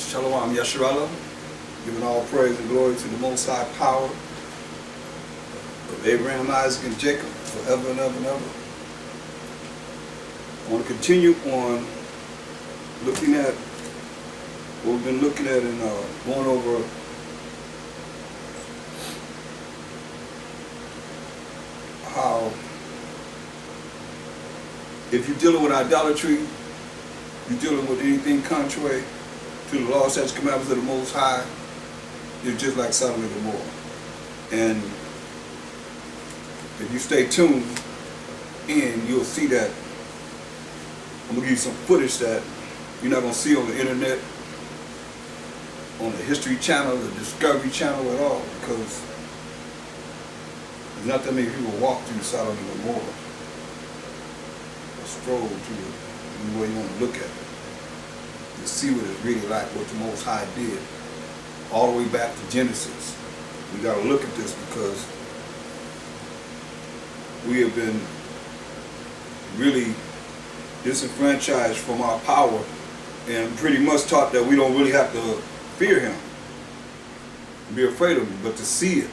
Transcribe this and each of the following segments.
Shalom Yasharallah, giving all praise and glory to the Most High power of Abraham, Isaac, and Jacob forever and ever and ever. I want to continue on looking at what we've been looking at and going over how if you're dealing with idolatry, you're dealing with anything contrary to the law, statutes, commandments of the Most High, you're just like Sodom and Gomorrah. And if you stay tuned in, you'll see that I'm going to give you some footage that you're not going to see on the internet, on the History Channel, the Discovery Channel at all, because there's not that many people walk through Sodom and Gomorrah or stroll through the way you want to look at it. To see what it's really like, what the Most High did, all the way back to Genesis. We got to look at this because we have been really disenfranchised from our power and pretty much taught that we don't really have to fear Him, be afraid of Him, but to see it,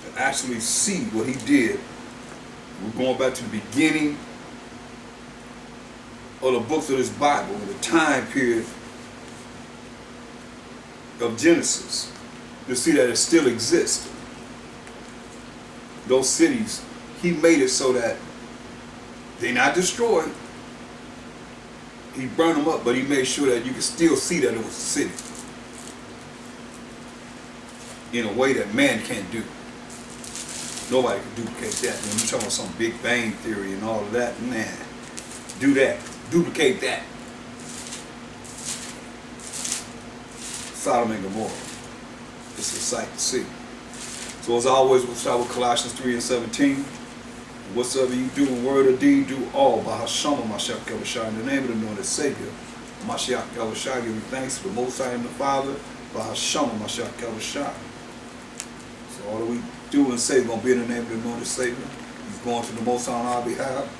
to actually see what He did. We're going back to the beginning of the books of this Bible, the time period of Genesis, to see that it still exists. Those cities, He made it so that they're not destroyed. He burned them up, but He made sure that you can still see that it was a city in a way that man can't do. Nobody can duplicate that. When you're talking about some Big Bang Theory and all of that, man, do that. Duplicate that. Sodom and Gomorrah. It's a sight to see. So as always, we'll start with Colossians 3:17. Whatsoever you do in word or deed, do all by Hashem Mashiach Yahushua, in the name of the anointed Savior, Mashiach Yahushua, giving thanks to the Most High and the Father, by Hashem Mashiach Yahushua. So all that we do and say is going to be in the name of the anointed Savior. He's going to the Most High on our behalf.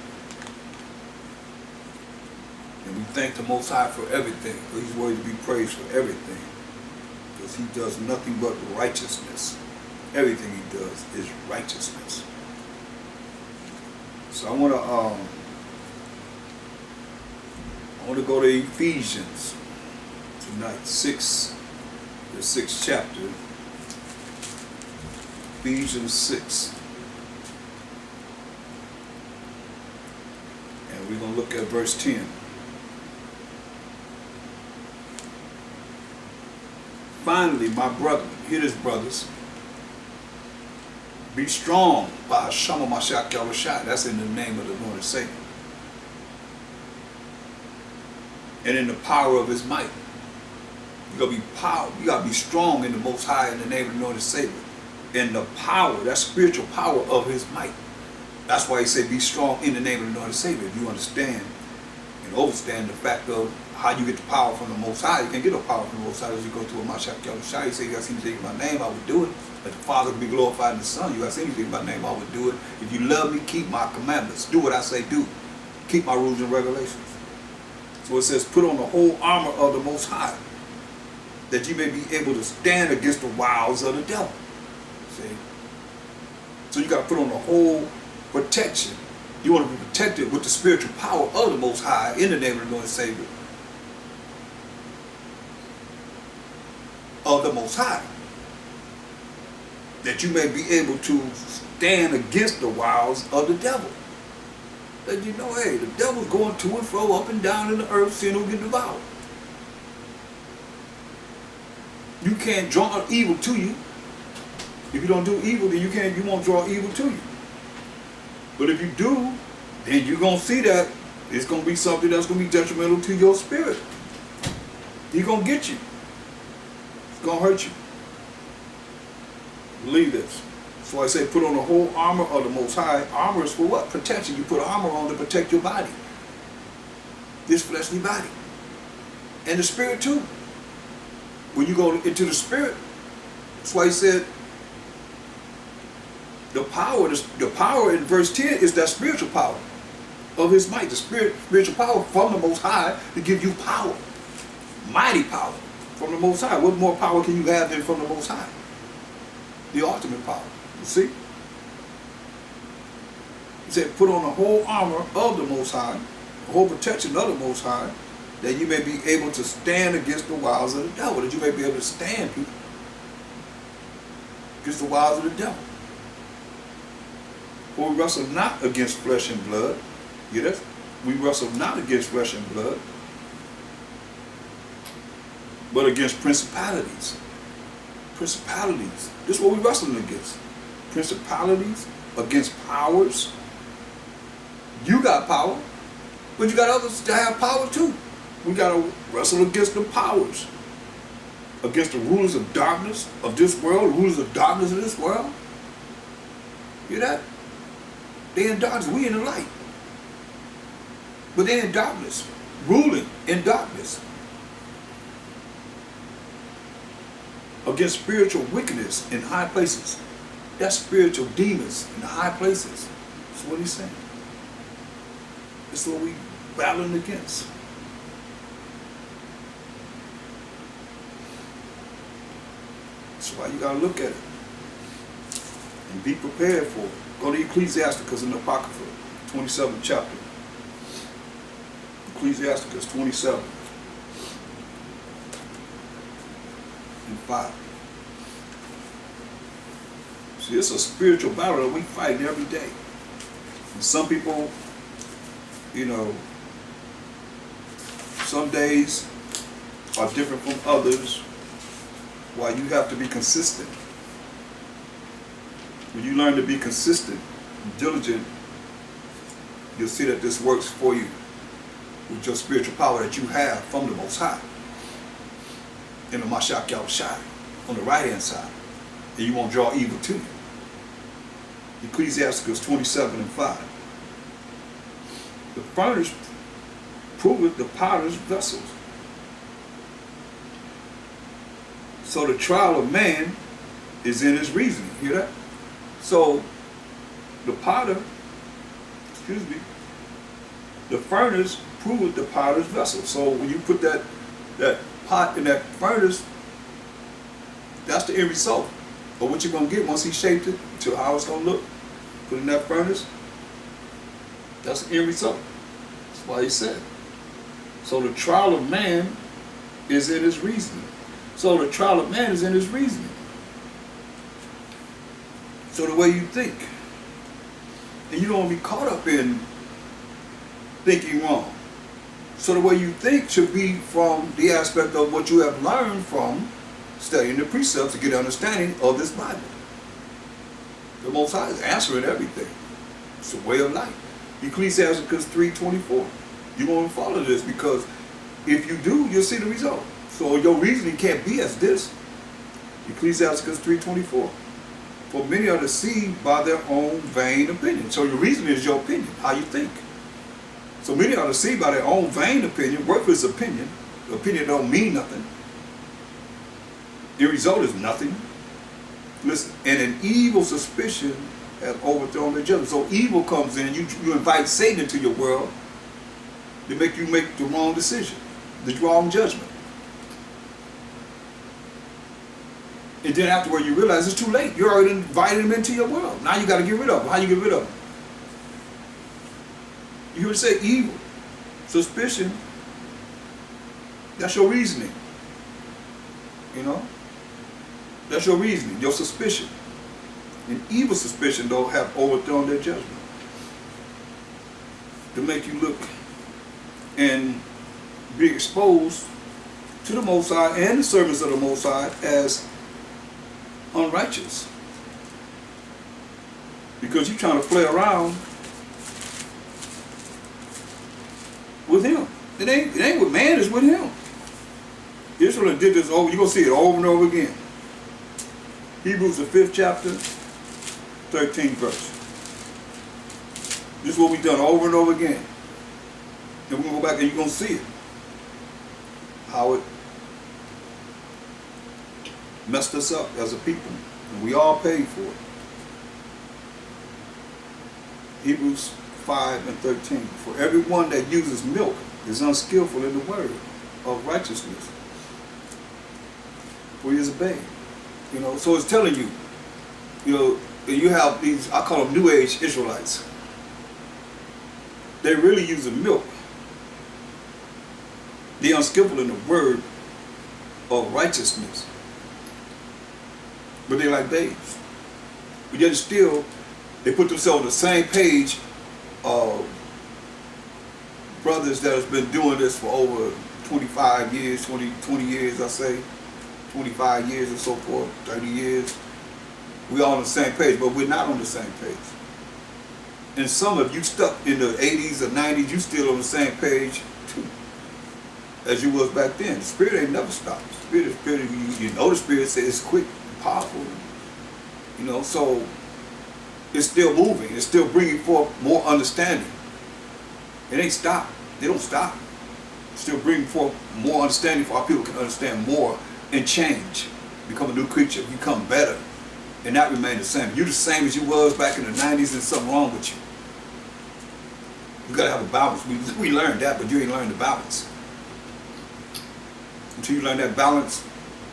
And we thank the Most High for everything, for He's worthy to be praised for everything. Because He does nothing but righteousness. Everything He does is righteousness. So I want to go to Ephesians tonight, the 6th chapter. Ephesians 6. And we're going to look at verse 10. Finally, my brethren, hear this, brothers, be strong by Hashem Mashiach Yahushua. That's in the name of the Lord Savior. And in the power of His might. You gotta be strong in the Most High in the name of the Lord Savior. In the power, that spiritual power of His might. That's why He said be strong in the name of the Lord Savior. If you understand and understand the fact of how you get the power from the Most High. You can't get no power from the Most High as you go through a Mashiach Yahushua. You say, you guys see anything in my name, I would do it. Let the Father be glorified in the Son. You guys see anything in my name, I would do it. If you love me, keep my commandments. Do what I say do. Keep my rules and regulations. So it says, put on the whole armor of the Most High, that you may be able to stand against the wiles of the devil. See? So you got to put on the whole protection. You want to be protected with the spiritual power of the Most High in the name of the Lord and Savior. Of the Most High, that you may be able to stand against the wiles of the devil. That you know, hey, the devil's going to and fro, up and down in the earth, seeing who get devoured. You can't draw evil to you. If you don't do evil, then you won't draw evil to you. But if you do, then you're gonna see that it's gonna be something that's gonna be detrimental to your spirit. He's gonna get you. Gonna hurt you. Believe this. So I say put on the whole armor of the Most High. Armor is for what? Protection. You put armor on to protect your body. This fleshly body. And the spirit too. When you go into the spirit, that's why He said the power in verse 10 is that spiritual power of His might, the spiritual power from the Most High to give you power. Mighty power from the Most High. What more power can you have than from the Most High? The ultimate power. You see? He said, put on the whole armor of the Most High, the whole protection of the Most High, that you may be able to stand against the wiles of the devil. That you may be able to stand, people, against the wiles of the devil. For we wrestle not against flesh and blood. Hear that? We wrestle not against flesh and blood, but against principalities. Principalities. This is what we're wrestling against. Principalities, against powers. You got power, but you got others that have power too. We got to wrestle against the powers, against the rulers of darkness of this world, rulers of darkness of this world. Hear that? They in darkness, we in the light. But they in darkness, ruling in darkness. Against spiritual wickedness in high places. That's spiritual demons in the high places. That's what he's saying. That's what we battling against. That's why you gotta look at it and be prepared for it. Go to Ecclesiasticus in the Apocrypha, 27th chapter. Ecclesiasticus 27 and 5. See, it's a spiritual battle that we fight every day. And some people, you know, some days are different from others, while you have to be consistent. When you learn to be consistent, diligent, you'll see that this works for you with your spiritual power that you have from the Most High. In the Mashak Yahushai, on the right hand side. And you won't draw evil to you. Ecclesiasticus 27 and 5. The furnace proveth the potter's vessels. So the trial of man is in his reasoning. Hear that? So the potter, the furnace proveth the potter's vessel. So when you put that pot in that furnace, that's the end result of what you're going to get once he shaped it to how it's going to look. Put in that furnace, that's the end result. That's why he said. So the trial of man is in his reasoning. So the trial of man is in his reasoning. So the way you think. And you don't want to be caught up in thinking wrong. So the way you think should be from the aspect of what you have learned from studying the precepts to get understanding of this Bible. The Most High is answering everything. It's a way of life. Ecclesiasticus 3:24. You want to follow this because if you do, you'll see the result. So your reasoning can't be as this. Ecclesiasticus 3:24. For many are deceived by their own vain opinion. So your reasoning is your opinion, how you think. So many are deceived by their own vain opinion, worthless opinion. The opinion don't mean nothing. The result is nothing. Listen, and an evil suspicion has overthrown their judgment. So evil comes in, you invite Satan into your world to make you make the wrong decision, the wrong judgment. And then afterward you realize it's too late. You already invited him into your world. Now you got to get rid of him. How you get rid of him? You hear me say evil, suspicion, that's your reasoning. You know? That's your reasoning, your suspicion. And evil suspicion, though, have overthrown their judgment. To make you look and be exposed to the Most High and the servants of the Most High as unrighteous. Because you're trying to play around with him. It ain't with man, it's with him. Israel did this over, you're going to see it over and over again. Hebrews the 5th chapter, 13th verse. This is what we've done over and over again. And we're going to go back and you're going to see it. How it messed us up as a people. And we all paid for it. Hebrews 5 and 13. For everyone that uses milk is unskillful in the word, of righteousness. For he is a babe. You know, so it's telling you, you know, you have these, I call them New Age Israelites. They really use the milk. They're unskillful in the word of righteousness. But they're like babes. But yet still, they put themselves on the same page of brothers that has been doing this for over 25 years, 20 years, I say, 25 years or so forth, 30 years. We're all on the same page, but we're not on the same page. And some of you stuck in the 80s or 90s, you still on the same page too, as you was back then. The spirit ain't never stopped. The spirit, you know the spirit says it's quick, powerful, you know, so it's still moving. It's still bringing forth more understanding. It ain't stopped. They don't stop. It's still bringing forth more understanding for our people can understand more and change, become a new creature, become better, and not remain the same. You're the same as you was back in the 90s, and something wrong with you. You gotta have a balance. We learned that, but you ain't learned the balance. Until you learn that balance,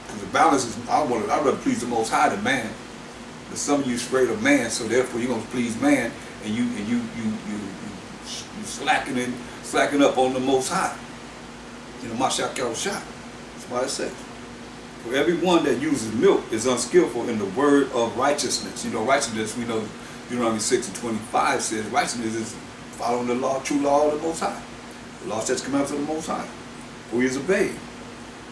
because the balance is, I'd rather please the Most High than man. But some of you afraid of man, so therefore you're gonna please man, and you slacking up on the Most High. You know, Mashak Shot. That's why it says. For everyone that uses milk is unskillful in the word of righteousness. You know, righteousness, we know Deuteronomy 6:25 says righteousness is following the law, true law of the Most High. The law, statutes, commandments of the Most High. For he is a babe.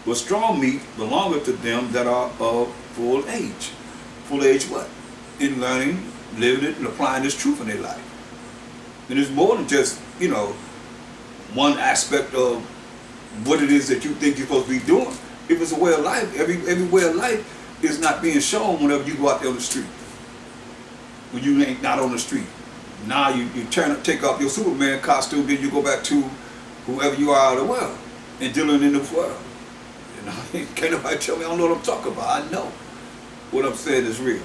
But strong meat belongeth to them that are of full age. Full age what? In learning, living it, and applying this truth in their life. And it's more than just, you know, one aspect of what it is that you think you're supposed to be doing. If it's a way of life, every way of life is not being shown whenever you go out there on the street. When you ain't not on the street. Now you take off your Superman costume, then you go back to whoever you are out of the world and dealing in the world. You know, can't nobody tell me I don't know what I'm talking about. I know what I'm saying is real.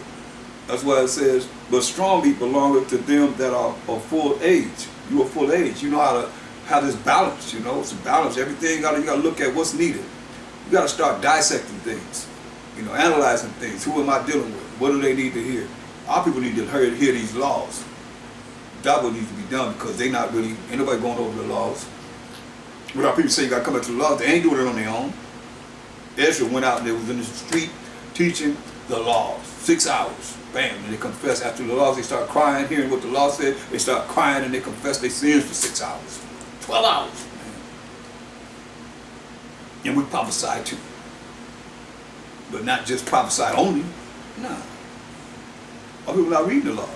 That's why it says, but strong meat belongeth to them that are of full age. You are full age. You know how to have this balance, you know, it's a balance. Everything you gotta look at what's needed. You gotta start dissecting things, you know, analyzing things. Who am I dealing with? What do they need to hear? Our people need to hear these laws. That what needs to be done because they not really, ain't nobody going over the laws. But our people say you gotta come back to the laws, they ain't doing it on their own. Ezra went out and they was in the street teaching the laws, 6 hours. Bam, and they confess after the laws, they start crying, hearing what the law said, they start crying and they confess their sins for 6 hours. 12 hours. And we prophesy too. But not just prophesy only. Nah. Our people not reading the law.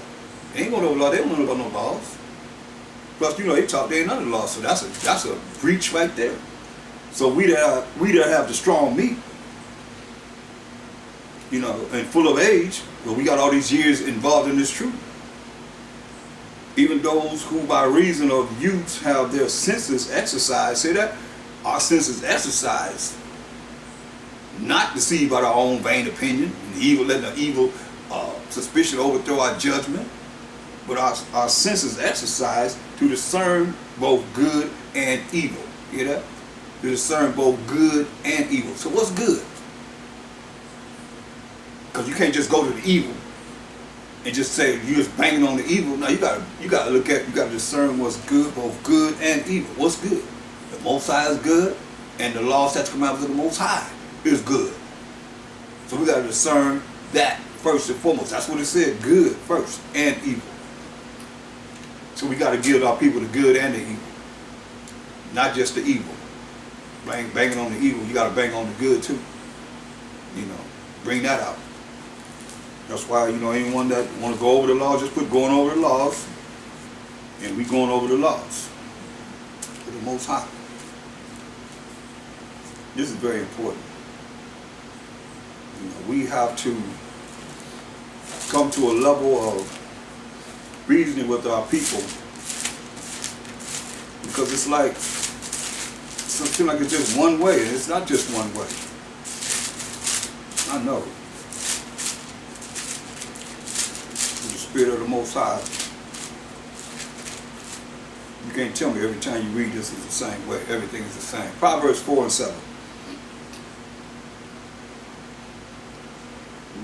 They ain't going over the law, they don't know about no laws. Plus, you know, they ain't none of the laws, so that's a breach right there. So we that have the strong meat, you know, and full of age, well, we got all these years involved in this truth. Even those who by reason of youth have their senses exercised, say that? Our senses exercised, not deceived by our own vain opinion, and evil, letting the evil suspicion overthrow our judgment, but our senses exercised to discern both good and evil. You hear that? To discern both good and evil. So what's good? Because you can't just go to the evil and just say you're just banging on the evil. No, you gotta look at, you gotta discern what's good, both good and evil. What's good? The Most High is good, and the law, statutes, commandments of the Most High is good. So we gotta discern that first and foremost. That's what it said, good first and evil. So we gotta give our people the good and the evil, not just the evil. Banging on the evil, you gotta bang on the good too. You know, bring that out. That's why, you know, anyone that want to go over the law, just put going over the laws, and we going over the laws for the Most High. This is very important. You know, we have to come to a level of reasoning with our people, because it's like, something like it's just one way, and it's not just one way. I know. The Spirit of the Most High You can't tell me every time you read this is the same way. Everything is the same. Proverbs 4 and 7.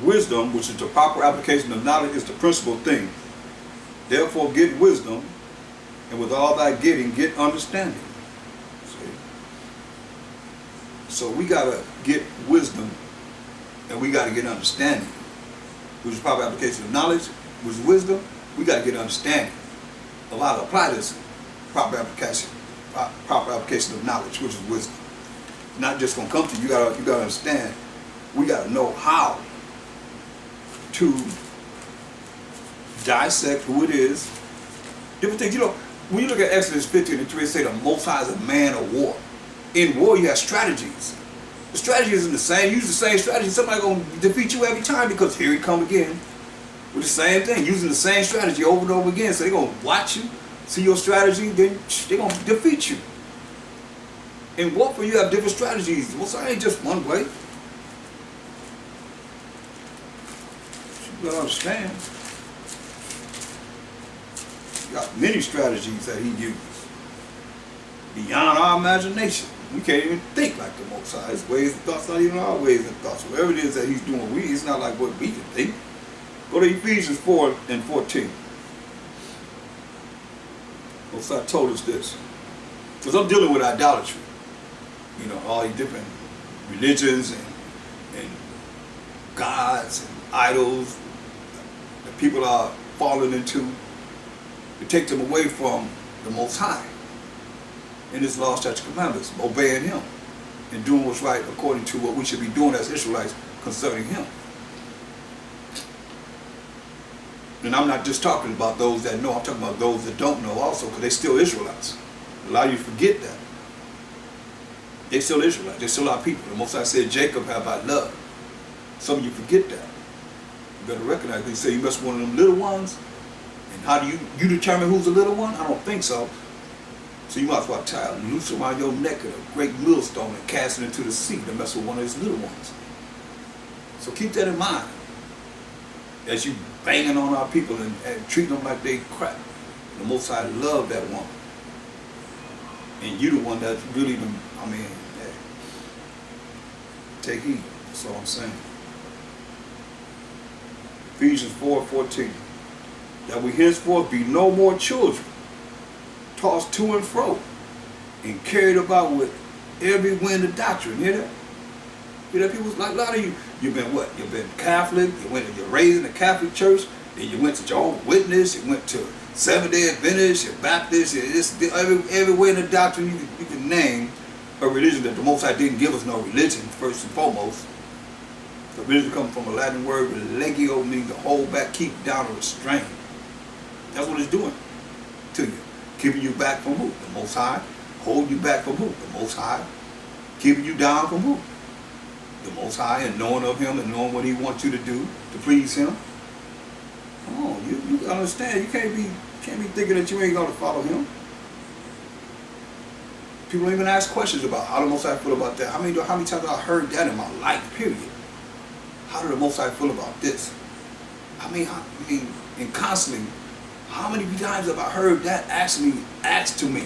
Wisdom, which is the proper application of knowledge, is the principal thing. Therefore get wisdom, and with all thy getting, get understanding. See? So we got to get wisdom, and we got to get understanding, which is proper application of knowledge, which is wisdom. We got to get understanding of how to apply this proper application of knowledge, which is wisdom. It's not just going to come to you. You got to understand. We got to know how to dissect who it is. Different things. You know, when you look at Exodus 15 and 3, it say the Most High is a man of war. In war, you have strategies. The strategy isn't the same. Use the same strategy. Somebody going to defeat you every time because here he come again with the same thing, using the same strategy over and over again. So they're going to watch you, see your strategy, then they're going to defeat you. In warfare, you have different strategies. Well, so it ain't just one way. You gotta understand. You got many strategies that he uses beyond our imagination. We can't even think like the Most High. His ways and thoughts not even our ways and thoughts. Whatever it is that he's doing, it's not like what we can think. Go to Ephesians 4 and 14. Most High told us this. Because I'm dealing with idolatry. You know, all these different religions and gods and idols that people are falling into to take them away from the Most High in His law, statutes, commandments, obeying Him and doing what's right according to what we should be doing as Israelites concerning Him. And I'm not just talking about those that know, I'm talking about those that don't know also, because they're still Israelites. A lot of you forget that. They're still Israelites. They're still our people. The Most High said, Jacob have I loved. Some of you forget that. You better recognize it. He said, you must be one of them little ones. And how do you determine who's a little one? I don't think so. So you might as well tie a noose around your neck and a great millstone and cast it into the sea to mess with one of his little ones. So keep that in mind as you banging on our people and treating them like they crap. The Most High love that woman. And you the one that's really, hey, take heed. That's all I'm saying. Ephesians 4:14. That we henceforth be no more children, tossed to and fro, and carried about with every wind of doctrine. Hear that? Hear that? People, like a lot of you, you've been what? You've been Catholic, you're raised in the Catholic Church, then you went to Jehovah's Witness, you went to Seventh-day Adventist, you're Baptist, every wind of doctrine you can name a religion that the Most High didn't give us no religion, first and foremost. The religion comes from a Latin word, religio, means to hold back, keep down, or restrain. That's what it's doing to you. Keeping you back from who? The Most High. Holding you back from who? The Most High. Keeping you down from who? The Most High, and knowing of Him and knowing what He wants you to do to please Him. Oh, you understand. You can't be thinking that you ain't going to follow Him. People don't even ask questions about how the Most High feel about that. How many times have I heard that in my life, period? How do the Most High feel about this? And constantly, how many times have I heard that actually asked to me?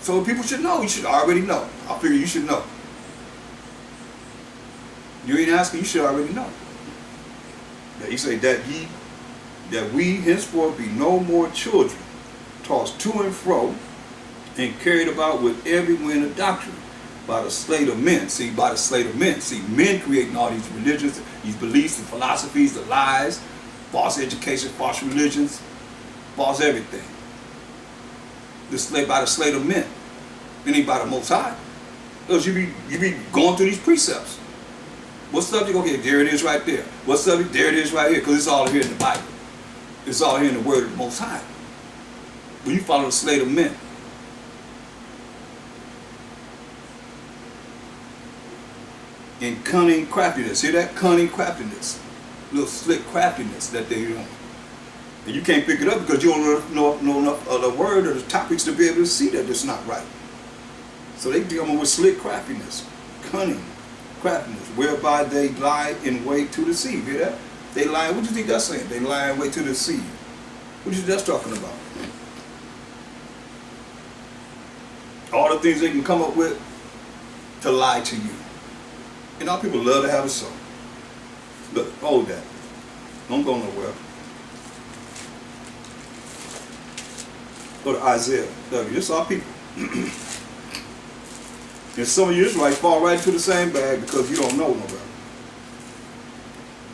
So people should know. You should already know. I figure you should know. You ain't asking, you should already know. He say that we henceforth be no more children, tossed to and fro, and carried about with every wind of doctrine, by the sleight of men. See, by the sleight of men. See, men creating all these religions, these beliefs and philosophies, the lies, false education, false religions, false everything. By the sleight of men. It ain't by the Most High. Because you be going through these precepts. What subject? Okay, there it is right there. What subject? There it is right here. Because it's all here in the Bible. It's all here in the Word of the Most High. But you follow the sleight of men. And cunning craftiness. Hear that? Cunning craftiness. Little slick craftiness that they're doing. And you can't pick it up because you don't know enough of the word or the topics to be able to see that it's not right. So they dealing with slick craftiness. Cunning craftiness. Whereby they lie in wait to deceive. Hear that? They lie. What do you think that's saying? They lie in wait to deceive. What is that talking about? All the things they can come up with to lie to you. And all people love to have a soul. Look, hold that. Don't go nowhere. Go to Isaiah. This are people. And some of you Israelites fall right into the same bag because you don't know no better.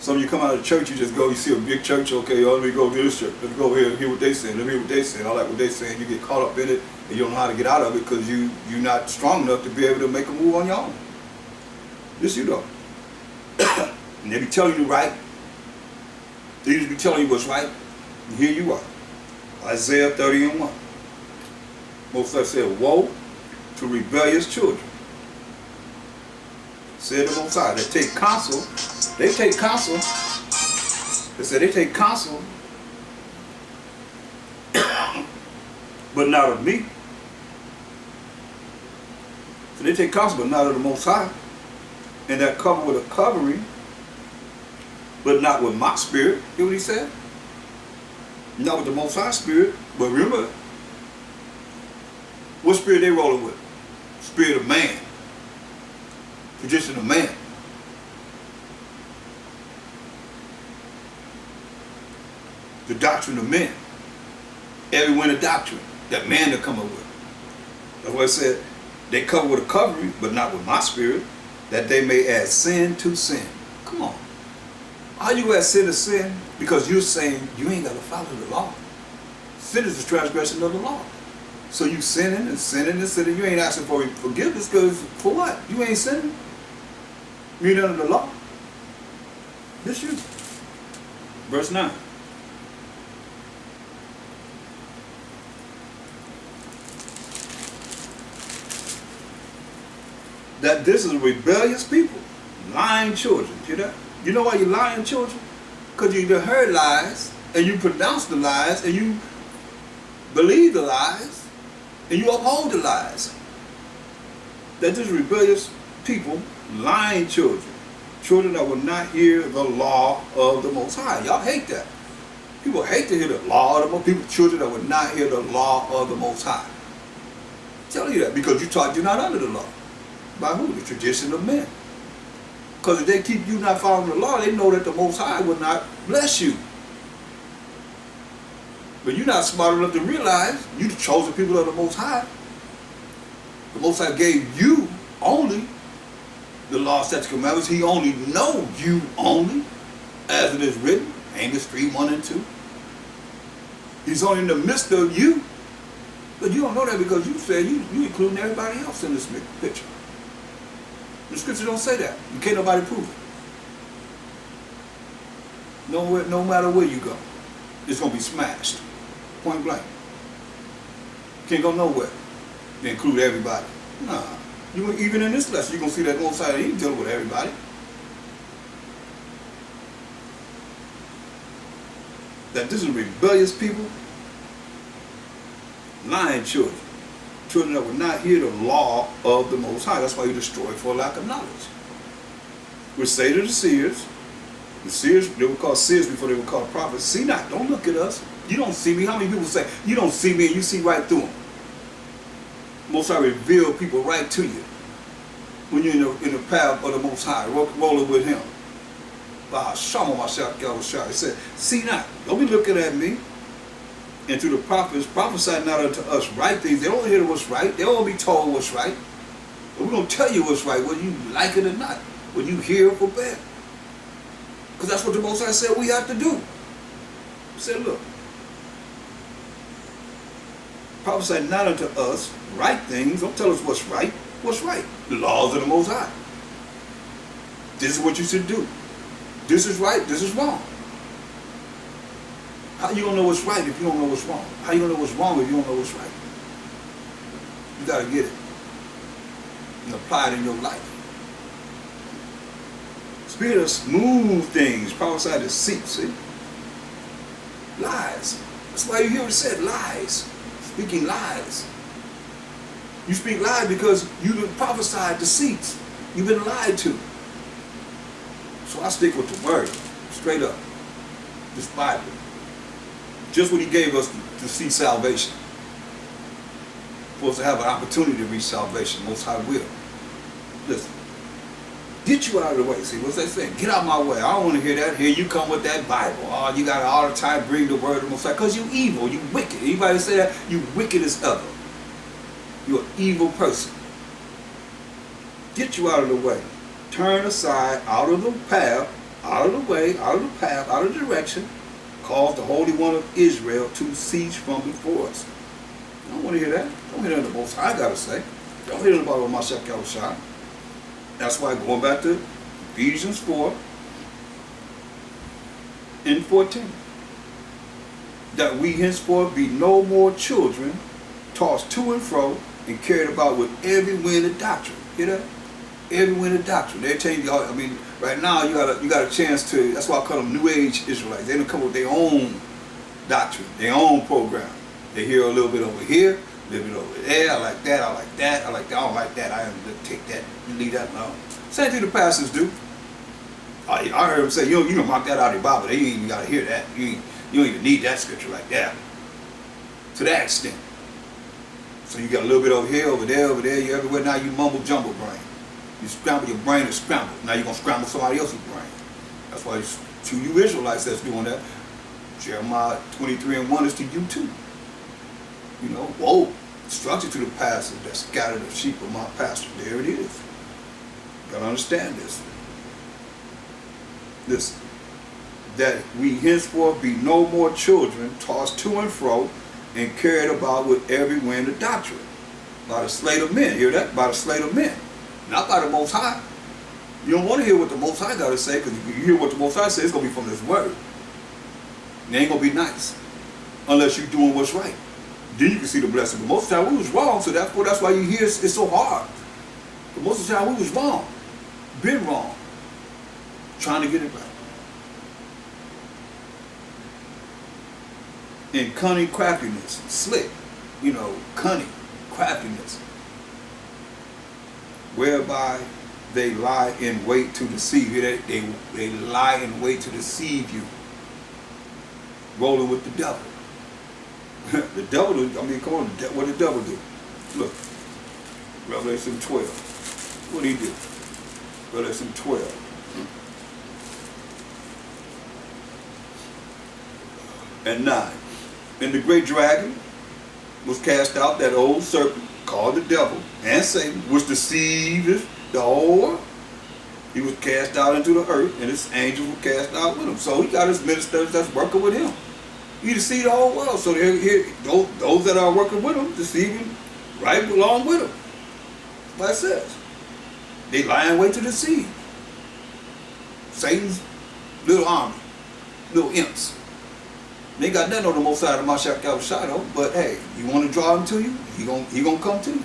Some of you come out of church, you just go, you see a big church, okay, let me go to this church. Let me go over here and hear what they saying. Let me hear what they saying. I like what they saying. You get caught up in it and you don't know how to get out of it because you're not strong enough to be able to make a move on your own. This you don't. And they be telling you right. They just be telling you what's right. And here you are. Isaiah 30:1. Most of us said, woe to rebellious children. Said the Most High. They take counsel. They take counsel. They said they take counsel. But not of me. So they take counsel, but not of the Most High. And that cover with a covering, but not with my spirit. Hear what he said? Not with the Most High spirit. But remember, what spirit they rolling with? Spirit of man. Tradition of man. The doctrine of men. Every wind of doctrine that man to come up with. That's why it said they cover with a covering, but not with my spirit, that they may add sin to sin. Come on. How you add sin to sin? Because you're saying you ain't got to follow the law. Sin is the transgression of the law. So you sinning and sinning and sinning. You ain't asking for forgiveness because for what? You ain't sinning. You ain't under the law. This you. Verse 9. That this is a rebellious people, lying children. Hear that? You know why you're lying children? Because you heard lies, and you pronounce the lies, and you believe the lies, and you uphold the lies. That this rebellious people, lying children, children that will not hear the law of the Most High. Y'all hate that. People hate to hear the law of the Most High. People, children that will not hear the law of the Most High. I tell you that because you taught you're not under the law. By who? The tradition of men. Because if they keep you not following the law, they know that the Most High will not bless you. But you're not smart enough to realize you're the chosen people of the Most High. The Most High gave you only the law, statutes, commandments. He only know you only, as it is written, Amos 3:1-2. He's only in the midst of you. But you don't know that because you said you including everybody else in this picture. The scripture don't say that. You can't nobody prove it. No matter where you go, it's going to be smashed. Point blank. You can't go nowhere to include everybody. Nah. Even in this lesson, you're going to see that Most High ain't dealing with everybody. That this is rebellious people, lying children. Children that will not hear the law of the Most High. That's why you destroy for lack of knowledge. We say to the seers, they were called seers before they were called prophets, see not, don't look at us. You don't see me. How many people say, you don't see me and you see right through them? Most High reveal people right to you when you're in the path of the Most High, rolling with Him. He said, see not, don't be looking at me. And through the prophets, prophesy not unto us right things. They don't hear what's right. They don't be told what's right. But we're going to tell you what's right, whether you like it or not, whether you hear it or bad. Because that's what the Most High said we have to do. He said, look, prophesy not unto us right things. Don't tell us what's right. What's right? The laws of the Most High. This is what you should do. This is right. This is wrong. How you gonna know what's right if you don't know what's wrong? How you gonna know what's wrong if you don't know what's right? You gotta get it and apply it in your life. Spirit of smooth things, prophesy deceit, see? Lies. That's why you hear what it said, lies. Speaking lies. You speak lies because you've been prophesied deceits. You've been lied to. So I stick with the word, straight up. This Bible. Just what he gave us to see salvation. Supposed to have an opportunity to reach salvation. Most High will. Listen. Get you out of the way. See, what's that saying? Get out of my way. I don't want to hear that. Here you come with that Bible. Oh, you got to all the time bring the word of the Most High. Because you evil. You wicked. Anybody say that? You wicked as ever. You're an evil person. Get you out of the way. Turn aside out of the path, out of the way, out of the path, out of the direction. Cause the Holy One of Israel to cease from before us. I don't want to hear that. Don't hear that the Most High got to say. Don't hear about what Mashiach Yahushua. That's why going back to Ephesians 4 and 14. That we henceforth be no more children, tossed to and fro, and carried about with every wind of doctrine. Hear that? Every wind of doctrine. They change. I mean, right now you got a chance to. That's why I call them New Age Israelites. They don't come with their own doctrine, their own program. They hear a little bit over here, a little bit over there. I like that. I like that. I like that. I don't like that. I take that. Leave that alone. Same thing the pastors do. I heard them say, you don't mark that out of your Bible. They ain't even got to hear that. You don't even need that scripture like that. To that extent. So you got a little bit over here, over there, you everywhere. Now you mumble jumble brain. You scramble, your brain is scrambled. Now you're going to scramble somebody else's brain. That's why it's to you Israelites that's doing that. Jeremiah 23:1 is to you too. You know, whoa, instruction to the pastor that scattered the sheep of my pasture. There it is. You got to understand this. Listen. That we henceforth be no more children, tossed to and fro, and carried about with every wind of doctrine. By the sleight of men. Hear that? By the sleight of men. Not by the Most High. You don't want to hear what the Most High got to say, because if you hear what the Most High says, it's going to be from His word. It ain't going to be nice. Unless you're doing what's right. Then you can see the blessing. But most of the time we was wrong, so that's why you hear it's so hard. But most of the time we was wrong. Been wrong. Trying to get it right. And cunning craftiness, slick, cunning craftiness, whereby they lie in wait to deceive you. They lie in wait to deceive you, rolling with the devil. The devil, come on, what did the devil do? Look, Revelation 12. What did he do? Revelation 12. And 9. And the great dragon was cast out, that old serpent called the devil and Satan, which deceived the whole world. He was cast out into the earth, and his angels were cast out with him. So he got his ministers that's working with him. He deceived the whole world. So those that are working with him, deceiving right along with him. That's what it says. They lie in wait to deceive. Satan's little army, little imps. They got nothing on the most side of Mashiach Yahushua, but hey, you want to draw him to you, he gonna come to you.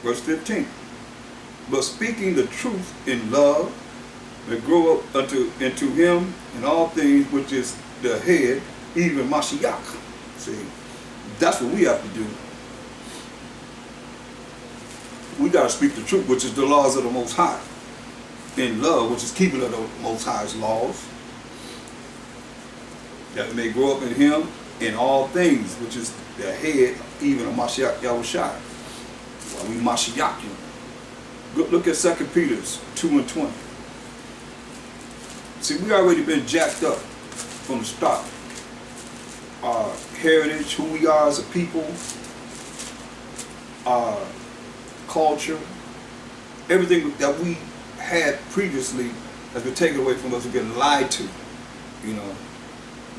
Verse 15. But speaking the truth in love, may grow up into him in all things, which is the head, even Mashiach. See, that's what we have to do. We got to speak the truth, which is the laws of the Most High. In love, which is keeping of the Most High's laws. That we may grow up in him in all things, which is the head, even of Mashiach Yahushua. While we Mashiach him. Look at 2 Peter 2:20. See, we already been jacked up from the start. Our heritage, who we are as a people, our culture, everything that we had previously has been taken away from us. We've been lied to.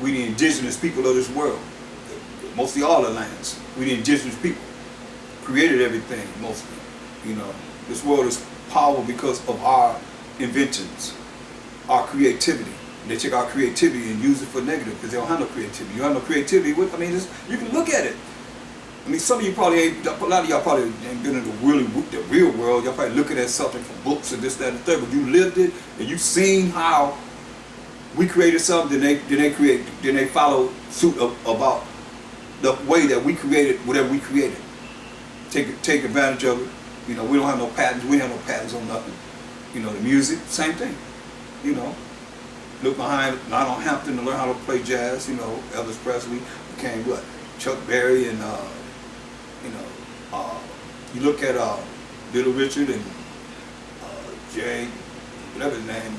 We the indigenous people of this world, mostly all the lands. We the indigenous people created everything mostly. This world is powerful because of our inventions, our creativity. They take our creativity and use it for negative because they don't have no creativity. You have no creativity. You can look at it. Some of you probably ain't. A lot of y'all probably ain't been in the real world. Y'all probably looking at something from books and this, that, and the third. But you lived it and you seen how we created something, then they follow suit about the way that we created whatever we created. Take advantage of it. We don't have no patents. We don't have no patents on nothing. The music, same thing. Look behind Lionel Hampton to learn how to play jazz. You know, Elvis Presley became what? Chuck Berry and you look at Little Richard and Jay, whatever his name.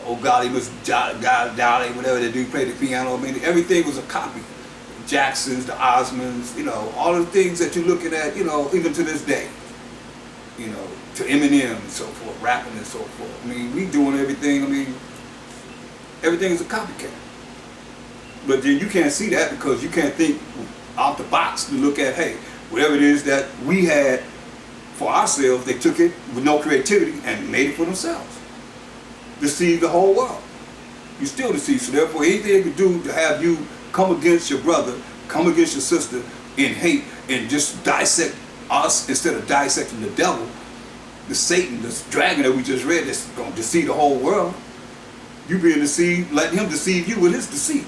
Oh God, he was Dolly, whatever they do, played the piano. I mean, everything was a copy. Jacksons, the Osmonds, you know, all the things that you're looking at, you know, even to this day. You know, to Eminem and so forth, rapping and so forth. I mean, we doing everything. I mean, everything is a copycat. But then you can't see that because you can't think out the box to look at, hey, whatever it is that we had for ourselves, they took it with no creativity and made it for themselves. Deceived the whole world. You still deceived. So therefore, anything they could do to have you come against your brother, come against your sister in hate and just dissect us instead of dissecting the devil, the Satan, this dragon that we just read that's going to deceive the whole world. You being deceived, letting him deceive you with his deceit.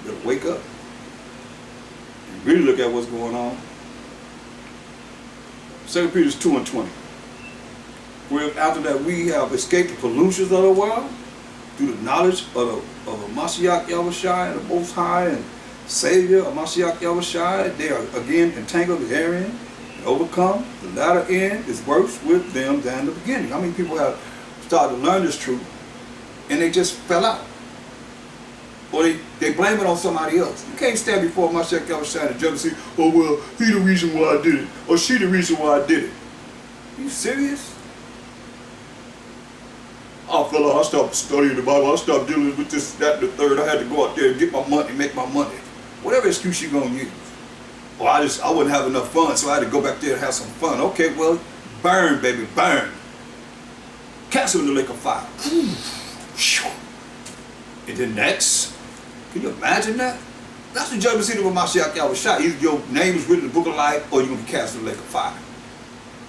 You better wake up and really look at what's going on. 2 Peter 2:20. Where after that we have escaped the pollutions of the world through the knowledge of a Mashiach Yahushua, the Most High and Savior of Mashiach Yahushua, they are again entangled therein and overcome. The latter end is worse with them than the beginning. How many people have started to learn this truth and they just fell out? Or they blame it on somebody else. You can't stand before Mashiach Yahushua and judge and say, oh well, he the reason why I did it, or she the reason why I did it. Are you serious? Oh, fella, I stopped studying the Bible. I stopped dealing with this, that, and the third. I had to go out there and get my money, make my money. Whatever excuse you're going to use. Or I wouldn't have enough fun, so I had to go back there and have some fun. Okay, well, burn, baby, burn. Cast it in the lake of fire. And then next, can you imagine that? That's the judgment seat of Mashiach Yahushua. Either your name is written in the book of life or you're going to be cast in the lake of fire.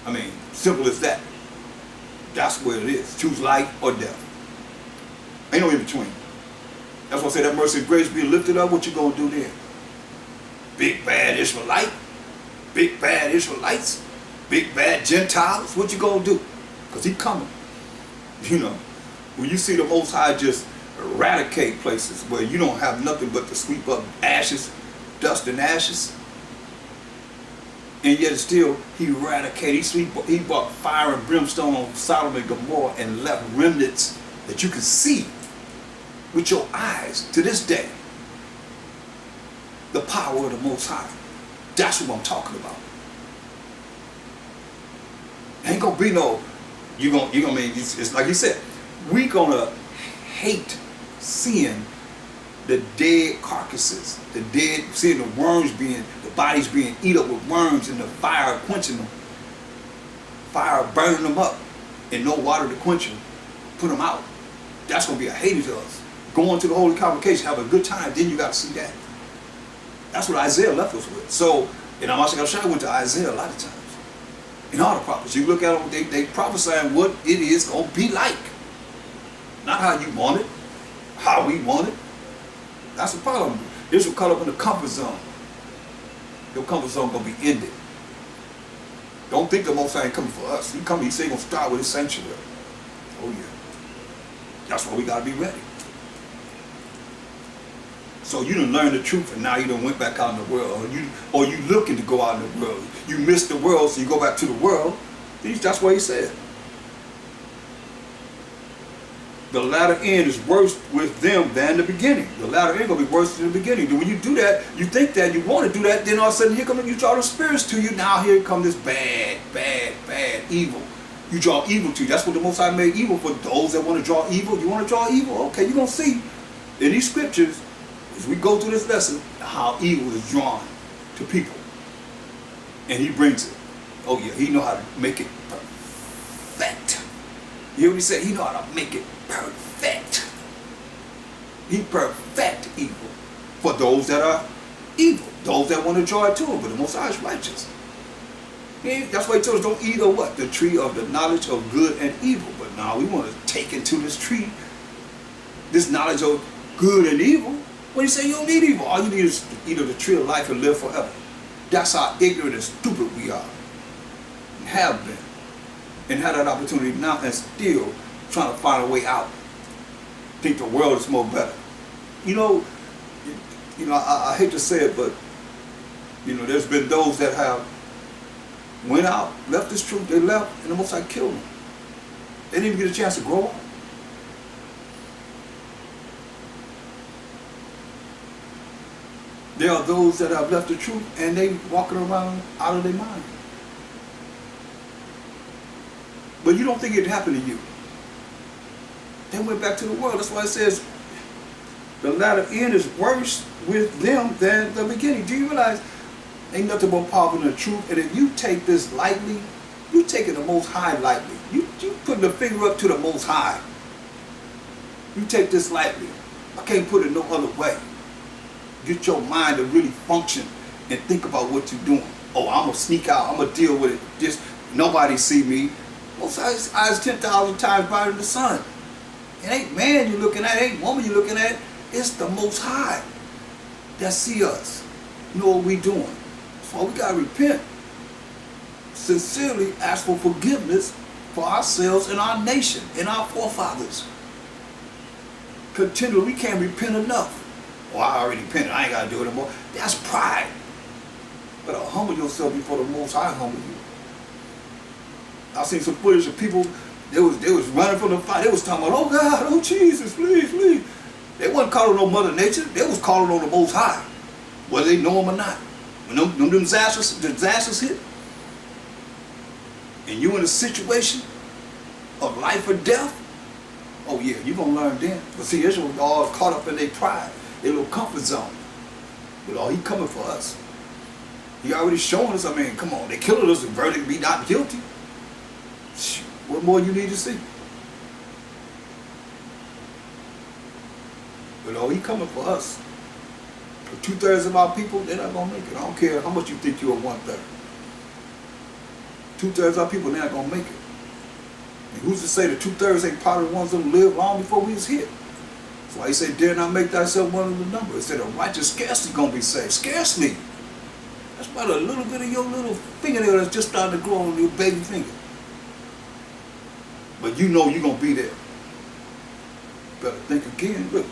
I mean, simple as that. That's where it is. Choose life or death. Ain't no in between. That's why I say that mercy and grace being lifted up. What you gonna do then? Big bad Israelite, big bad Israelites, big bad Gentiles. What you gonna do? Because he coming. You know, when you see the Most High just eradicate places where you don't have nothing but to sweep up ashes, dust and ashes. And yet still, he eradicated, he brought fire and brimstone on Sodom and Gomorrah and left remnants that you can see with your eyes to this day. The power of the Most High. That's what I'm talking about. Ain't gonna be no, you're gonna mean, it's like he said, we gonna hate seeing the dead carcasses, seeing the worms the bodies being eaten up with worms and the fire quenching them. Fire burning them up and no water to quench them. Put them out. That's going to be a hate to us. Going to the Holy Convocation, have a good time, then you got to see that. That's what Isaiah left us with. So, and Mashiach went to Isaiah a lot of times. In all the prophets, you look at them, they prophesying what it is going to be like. Not how you want it, how we want it. That's the problem. This will cut up in the comfort zone. Your comfort zone gonna be ended. Don't think the Most High ain't coming for us. He say he's gonna start with his sanctuary. Oh yeah. That's why we gotta be ready. So you done learned the truth and now you done went back out in the world. Or you looking to go out in the world. You missed the world, so you go back to the world. That's what he said. The latter end is worse with them than the beginning. The latter end gonna be worse than the beginning. When you do that, you think that you want to do that, then all of a sudden here come you draw the spirits to you. Now here come this bad evil. You draw evil to you. That's what the Most High made evil for those that want to draw evil. You want to draw evil? Okay, you're gonna see in these scriptures as we go through this lesson how evil is drawn to people, and he brings it. Oh yeah, he know how to make it perfect. You hear what he said? He know how to make it perfect. He perfect evil for those that are evil, those that want to draw it to him. But the Most High is righteous. That's why he told us don't eat of what? The tree of the knowledge of good and evil. But now we want to take into this tree, this knowledge of good and evil. When he say you don't need evil, all you need is to eat of the tree of life and live forever. That's how ignorant and stupid we are. And have been. And had that opportunity now and still trying to find a way out. Think the world is more better. You know, I hate to say it, but there's been those that have went out, left this truth, they left, and the Most High killed them. They didn't even get a chance to grow up. There are those that have left the truth and they walking around out of their mind. But you don't think it happened to you. They went back to the world. That's why it says the latter end is worse with them than the beginning. Do you realize ain't nothing more powerful than the truth? And if you take this lightly, you taking the Most High lightly. You putting the finger up to the Most High. You take this lightly. I can't put it no other way. Get your mind to really function and think about what you're doing. Oh, I'm going to sneak out. I'm going to deal with it. Just nobody see me. Most High's eyes 10,000 times brighter than the sun. It ain't man you're looking at. It ain't woman you're looking at. It's the Most High that see us. Know what we doing. So we got to repent. Sincerely ask for forgiveness for ourselves and our nation and our forefathers. Continually, we can't repent enough. Oh, I already repented. I ain't got to do it anymore. That's pride. But humble yourself before the Most High humble you. I seen some footage of people, they was running from the fight. They was talking about, oh God, oh Jesus, please, please. They wasn't calling on Mother Nature. They was calling on the Most High, whether they know him or not. When them disasters hit, and you in a situation of life or death, oh yeah, you're going to learn then. But see, Israel was all caught up in their pride, their little comfort zone. But oh, he coming for us. He already showing us, I mean, come on, they killed us, the verdict be not guilty. What more you need to see? But oh, he coming for us. For 2/3 of our people, they're not going to make it. I don't care how much you think you're 1/3. 2/3 of our people, they're not going to make it. And who's to say the 2/3 ain't part of the ones that lived long before we was here? That's why he said, dare not make thyself one of the number. He said, the righteous scarcely going to be saved. Scarcely. That's about a little bit of your little fingernail that's just starting to grow on your baby finger. But you know you're going to be there. Better think again. Look.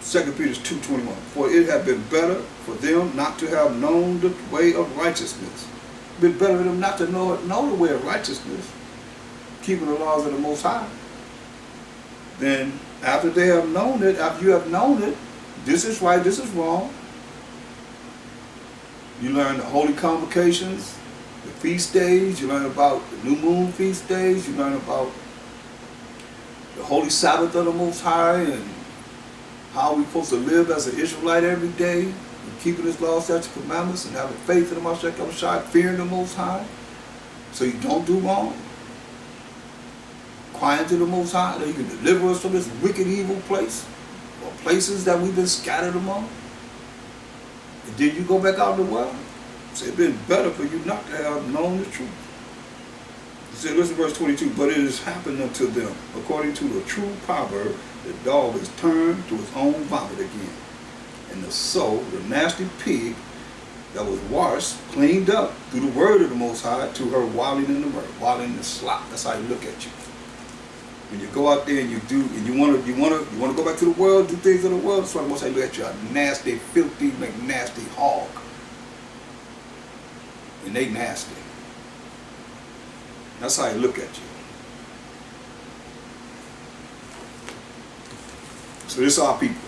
Second Peter 2:21. For it had been better for them not to have known the way of righteousness. It's been better for them not to know the way of righteousness, keeping the laws of the Most High. Then after they have known it, after you have known it, this is right, this is wrong. You learn the holy convocations, the feast days, you learn about the new moon feast days, you learn about the holy Sabbath of the Most High and how we're supposed to live as an Israelite every day, and keeping his laws, statutes, commandments, and having faith in the Most High, fearing the Most High, so you don't do wrong. Crying to the Most High, that he can deliver us from this wicked, evil place, or places that we've been scattered among. And then you go back out in the world. So it's been better for you not to have known the truth. He said, listen to verse 22, but it has happened unto them, according to the true proverb, the dog is turned to his own vomit again. And the soul, the nasty pig that was washed, cleaned up through the word of the Most High to her wallowing in the word, wallowing in the slop. That's how he look at you. When you go out there and you do, and you want to go back to the world, do things of the world, that's why the Most High look at you, a nasty, filthy, nasty hog. And they nasty. That's how he look at you. So this is our people.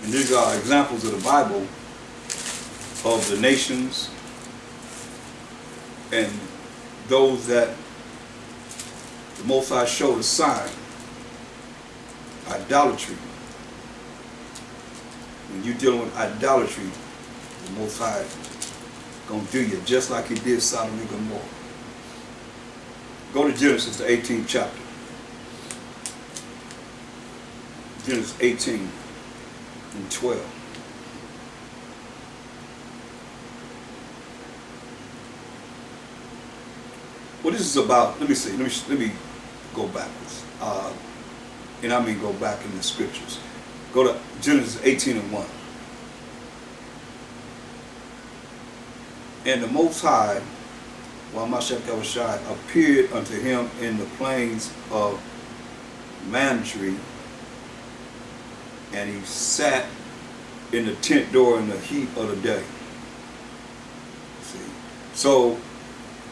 And these are examples of the Bible of the nations and those that the Most High showed a sign. Idolatry. When you're dealing with idolatry, the Most High is going to do you just like he did Sodom and Gomorrah. Go to Genesis, the 18th chapter. Genesis 18 and 12. What this is about, let me go backwards. And I mean go back in the scriptures. Go to Genesis 18:1. And the Most High, Wamashak appeared unto him in the plains of Mantree, and he sat in the tent door in the heat of the day. See? So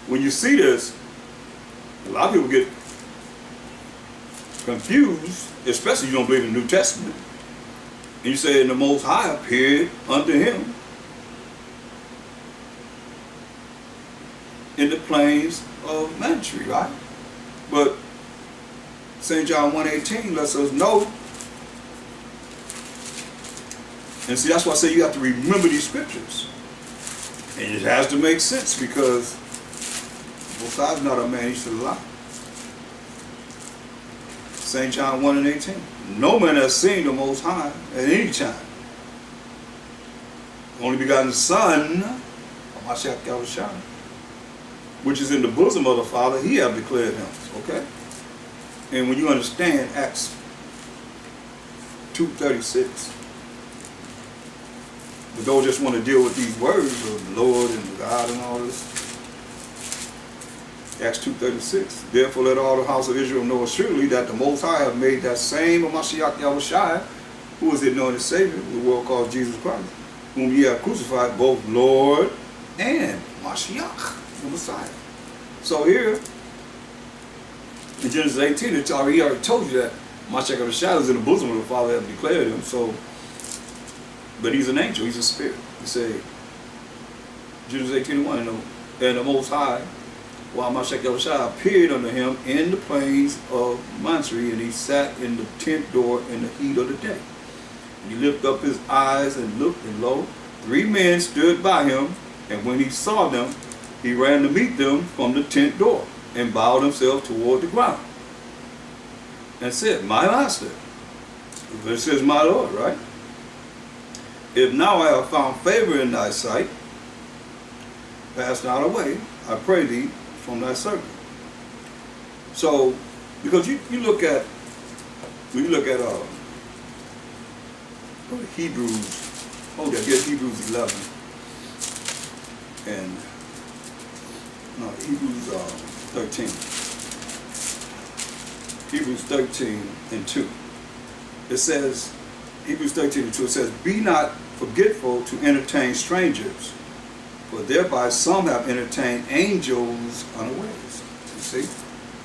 when you see this, a lot of people get confused, especially if you don't believe in the New Testament. And you say, and the Most High appeared unto him in the plains of Mantree, right? But St. John 1:18 lets us know. And see, that's why I say you have to remember these scriptures. And it has to make sense, because Most High is not a man, he should lie. St. John 1:18. No man has seen the Most High at any time. Only begotten Son, which is in the bosom of the Father, he hath declared him. Okay? And when you understand Acts 2:36, but those just want to deal with these words of Lord and God and all this. Acts 2:36. Therefore let all the house of Israel know assuredly that the Most High have made that same Mashiach Yahushua, who is the anointed Savior, the world called Jesus Christ, whom ye have crucified, both Lord and Mashiach, the Messiah. So here, in Genesis 18, he already told you that Mashiach Yahushua is in the bosom of the Father, have declared him. So, but he's an angel, he's a spirit. You say, Genesis 18:1, and the Most High, while Mashiach Yahushua appeared unto him in the plains of Mantree, and he sat in the tent door in the heat of the day. And he lifted up his eyes and looked, and lo, 3 men stood by him, and when he saw them, he ran to meet them from the tent door, and bowed himself toward the ground, and said, My master. It says, my Lord, right? If now I have found favor in thy sight, pass not away, I pray thee, from thy servant. So, because you look at, when you look at Hebrews, Hebrews 11, and no, Hebrews 13. Hebrews 13:2. It says, Hebrews 13:2, it says, Be not forgetful to entertain strangers, for thereby some have entertained angels unawares. You see?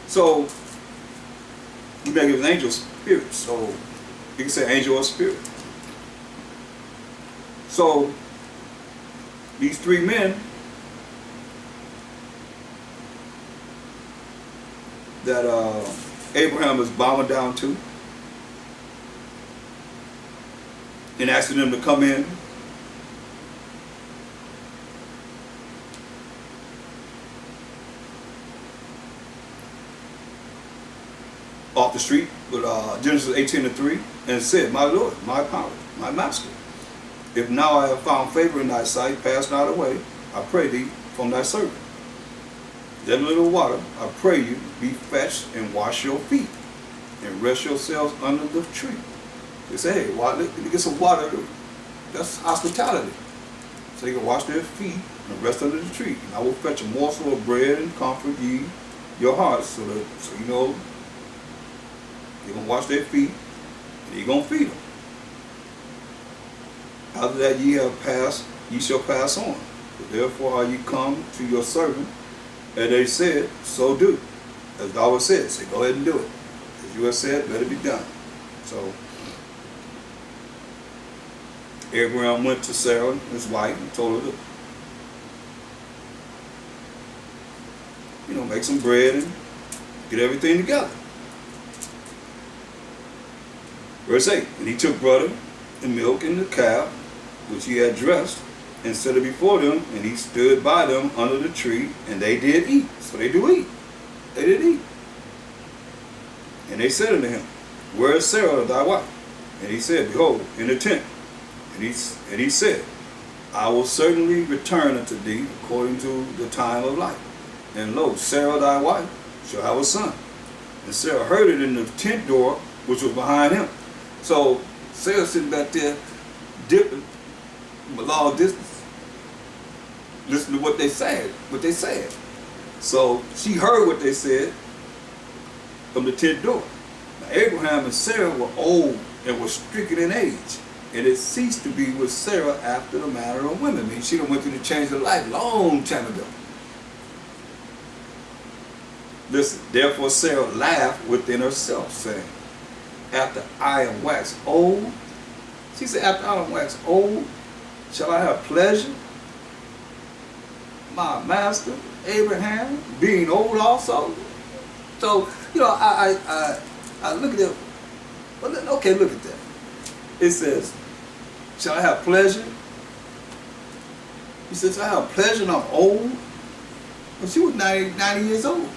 So, you may give an angel spirit. So, you can say angel or spirit. So, these 3 men that Abraham is bowing down to and asking them to come in, off the street with Genesis 18:3, and said, My Lord, my power, my master, if now I have found favor in thy sight, pass not away, I pray thee, from thy servant. That little water, I pray you, be fetched and wash your feet, and rest yourselves under the tree. They say, hey, let me get some water. That's hospitality. So they can wash their feet and rest under the tree. And I will fetch a morsel of bread and comfort ye your hearts, so you know you're going to wash their feet, and you're going to feed them. After that ye shall pass on. But therefore are ye come to your servant, and they said, so do. As thou hast said, say, go ahead and do it. As you have said, let it be done. So Abraham went to Sarah, his wife, and told her to, make some bread and get everything together. Verse 8, and he took butter and milk and the calf, which he had dressed, and set it before them, and he stood by them under the tree, and they did eat. So they do eat. They did eat. And they said unto him, Where is Sarah thy wife? And he said, Behold, in the tent. And he said, I will certainly return unto thee according to the time of life. And lo, Sarah thy wife shall have a son. And Sarah heard it in the tent door which was behind him. So Sarah sitting back there, dipping from a long distance, listening to what they said. So she heard what they said from the tent door. Now, Abraham and Sarah were old and were stricken in age, and it ceased to be with Sarah after the manner of women. I mean, she done went through the change of life long time ago. Listen, therefore Sarah laughed within herself, saying, after I am waxed old, she said, after I am waxed old, shall I have pleasure? My master, Abraham, being old also. So, you know, I look at it, well, okay, look at that. It says, shall I have pleasure? He says, I have pleasure and I'm old. Well, she was 90 years old,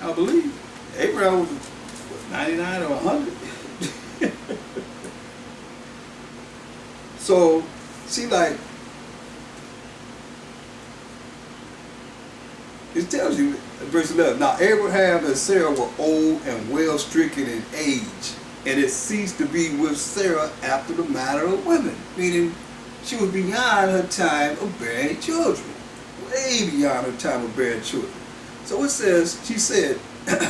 I believe. Abraham was 99 or 100. So, she like, it tells you, verse 11, now Abraham and Sarah were old and well stricken in age, and it ceased to be with Sarah after the manner of women, meaning she was beyond her time of bearing children, way beyond her time of bearing children. So it says, she said,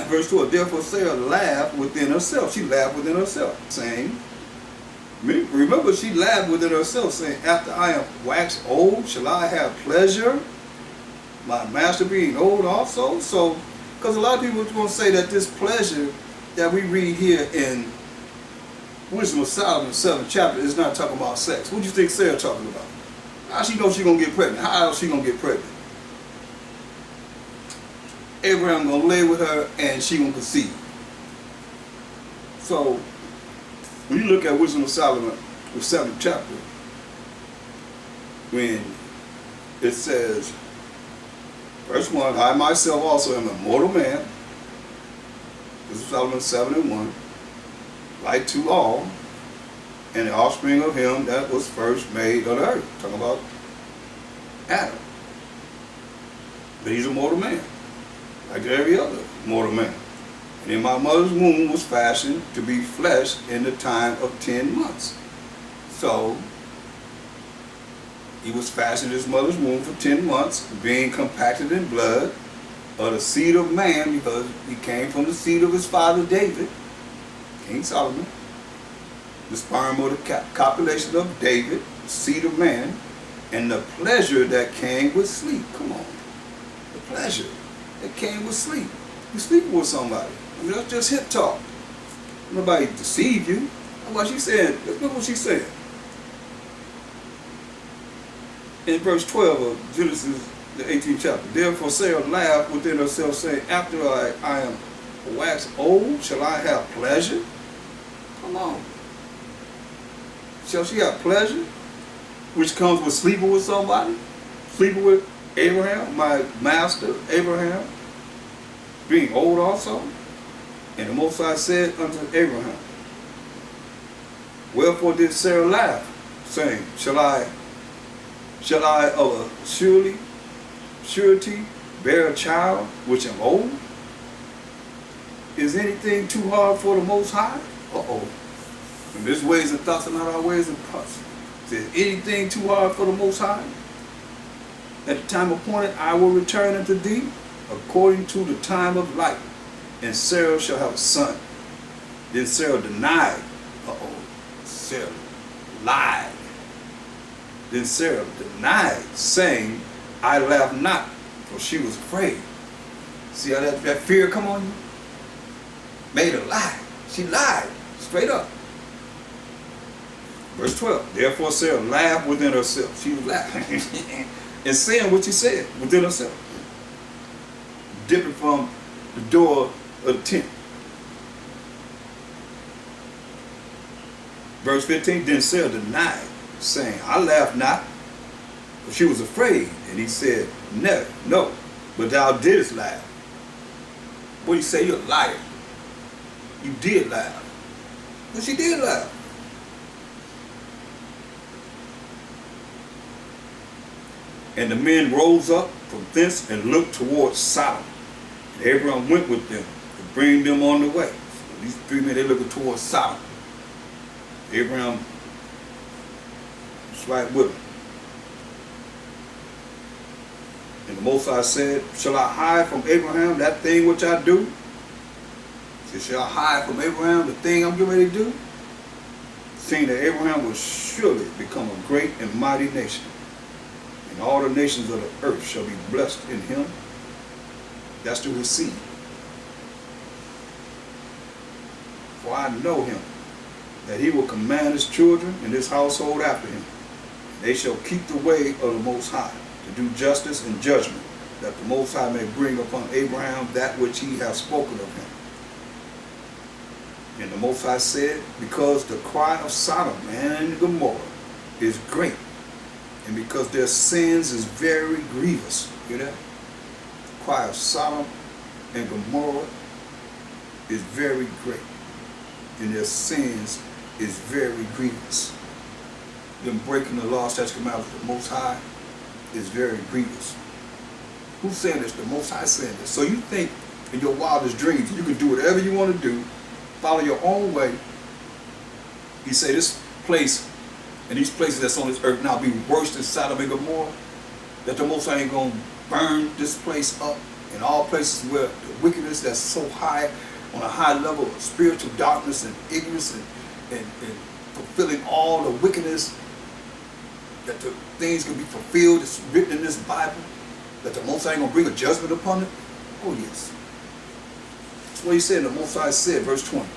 verse 12, therefore Sarah laughed within herself. She laughed within herself, saying, remember, she laughed within herself, saying, after I am waxed old, shall I have pleasure? My master being old also. So, because a lot of people are going to say that this pleasure that we read here in Wisdom of Solomon, 7th chapter, is not talking about sex. What do you think Sarah talking about? How she know she going to get pregnant? How else she going to get pregnant? Abraham going to lay with her and she going to conceive. So, when you look at Wisdom of Solomon, the 7th chapter, when it says, verse 1, I myself also am a mortal man. This is Solomon 7:1. Like to all, and the offspring of him that was first made on the earth. Talking about Adam. But he's a mortal man, like every other mortal man. And in my mother's womb was fashioned to be flesh in the time of 10 months. So, he was fashioned in his mother's womb for 10 months, being compacted in blood of the seed of man, because he came from the seed of his father David, King Solomon, the sperm or the copulation of David, the seed of man, and the pleasure that came with sleep. Come on. The pleasure that came with sleep. You're sleeping with somebody. I mean, that's just hip talk. Nobody deceive you. That's what she said. Look what she said. In verse 12 of Genesis, the 18th chapter, therefore Sarah laughed within herself, saying, after I am waxed old, shall I have pleasure? Come on. Shall she have pleasure? Which comes with sleeping with somebody? Sleeping with Abraham, my master, Abraham, being old also? And the Most High said unto Abraham, wherefore did Sarah laugh, saying, Shall I of a surety bear a child which am old? Is anything too hard for the Most High? And his ways and thoughts are not our ways and thoughts. Is anything too hard for the Most High? At the time appointed I will return unto thee according to the time of life, and Sarah shall have a son. Then Sarah denied. Sarah lied. Then Sarah denied, saying, I laughed not, for she was afraid. See how that fear come on you? Made her lie. She lied, straight up. Verse 12, therefore Sarah laughed within herself. She was laughing and saying what she said within herself. Dipping from the door of the tent. Verse 15, then Sarah denied, saying, I laughed not, for she was afraid. And he said, no, but thou didst laugh. What do you say? You're a liar. You did laugh. But she did laugh. And the men rose up from thence and looked towards Sodom. And Abraham went with them to bring them on the way. So these three men, they looking towards Sodom. Abraham was right with him. And the Most High said, shall I hide from Abraham that thing which I do? He said, shall I hide from Abraham the thing I'm getting ready to do? Seeing that Abraham will surely become a great and mighty nation, and all the nations of the earth shall be blessed in him. That's through his seed. For I know him, that he will command his children and his household after him. They shall keep the way of the Most High, to do justice and judgment, that the Most High may bring upon Abraham that which he hath spoken of him. And the Most High said, because the cry of Sodom and Gomorrah is great, and because their sins is very grievous. Hear that? The cry of Sodom and Gomorrah is very great, and their sins is very grievous. Them breaking the law, statutes, commandments of the Most High is very grievous. Who's saying this? The Most High saying this. So you think in your wildest dreams you can do whatever you want to do, follow your own way. He say this place and these places that's on this earth now be worse than Sodom and Gomorrah, that the Most High ain't going to burn this place up, and all places where the wickedness that's so high, on a high level of spiritual darkness and ignorance and fulfilling all the wickedness, that the things can be fulfilled, it's written in this Bible, that the Most High ain't going to bring a judgment upon it? Oh yes. That's what he said. The Most High said, verse 20,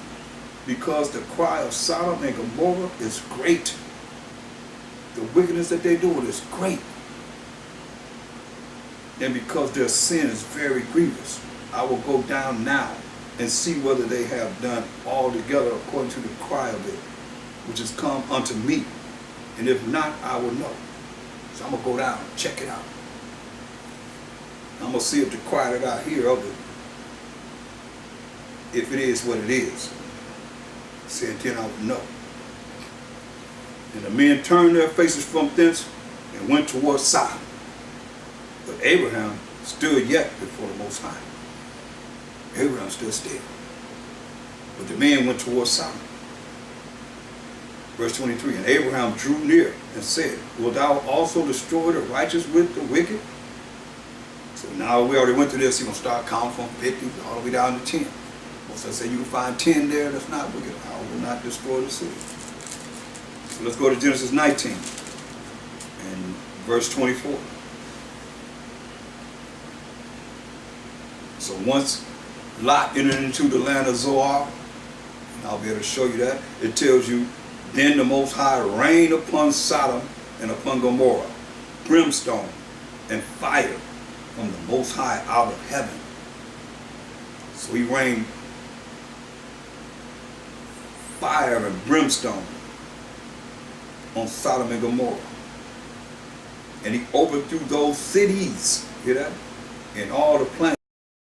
because the cry of Sodom and Gomorrah is great. The wickedness that they're doing is great. And because their sin is very grievous, I will go down now and see whether they have done altogether according to the cry of it, which has come unto me. And if not, I will know. So I'm going to go down and check it out. I'm going to see if the cry that I hear of it, if it is what it is. Said then I would know. And the men turned their faces from thence and went towards Sodom. But Abraham stood yet before the Most High. Abraham stood still. But the men went towards Sodom. Verse 23, and Abraham drew near and said, wilt thou also destroy the righteous with the wicked? So now we already went through this. You're going to start counting from 50 all the way down to 10. Most I say you can find 10 there that's not wicked. I will not destroy the city. So let's go to Genesis 19 and verse 24. So once Lot entered into the land of Zoar, and I'll be able to show you that, it tells you, then the Most High rained upon Sodom and upon Gomorrah brimstone and fire from the Most High out of heaven. So he rained fire and brimstone on Sodom and Gomorrah. And he overthrew those cities, hear that? And all the planet.